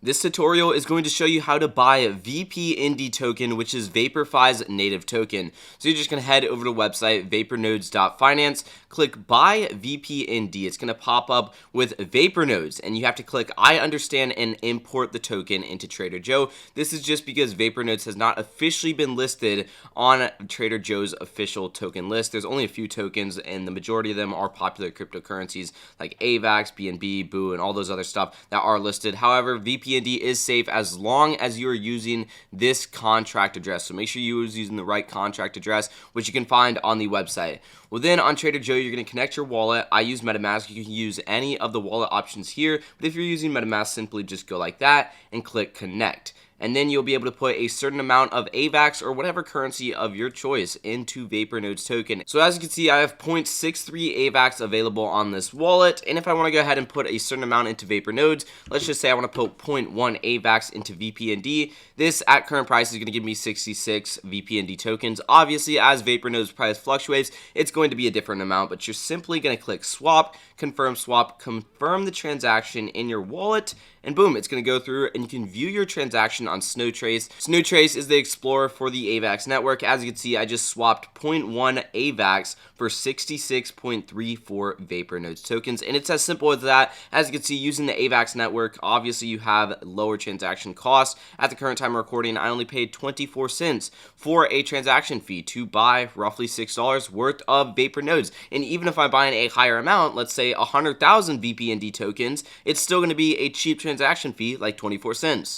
This tutorial is going to show you how to buy a VPND token, which is VaporFi's native token. So you're just going to head over to the website vapornodes.finance, click buy VPND. It's going to pop up with VaporNodes, and you have to click I understand and import the token into Trader Joe. This is just because VaporNodes has not officially been listed on Trader Joe's official token list. There's only a few tokens, and the majority of them are popular cryptocurrencies like AVAX, BNB, BOO, and all those other stuff that are listed. However, VPND is safe as long as you are using this contract address. So make sure you're using the right contract address, which you can find on the website. Well, then on Trader Joe, you're going to connect your wallet. I use MetaMask. You can use any of the wallet options here, but if you're using MetaMask, simply just go like that and click connect. And then you'll be able to put a certain amount of AVAX or whatever currency of your choice into VaporNodes token. So as you can see, I have 0.63 AVAX available on this wallet. And if I want to go ahead and put a certain amount into VaporNodes, let's just say I want to put 0.1 AVAX into VPND. This at current price is going to give me 66 VPND tokens. Obviously, as VaporNodes price fluctuates, it's going to be a different amount, but you're simply going to click swap, confirm the transaction in your wallet, and boom, it's going to go through and you can view your transaction on Snowtrace. Snowtrace is the explorer for the AVAX network. As you can see, I just swapped 0.1 AVAX for 66.34 VaporNodes tokens, and it's as simple as that. As you can see, using the AVAX network, obviously you have lower transaction costs. At the current time of recording, I only paid 24 cents for a transaction fee to buy roughly $6 worth of VaporNodes. And even if I'm buying a higher amount, let's say 100,000 VPND tokens, it's still going to be a cheap transaction fee like 24 cents.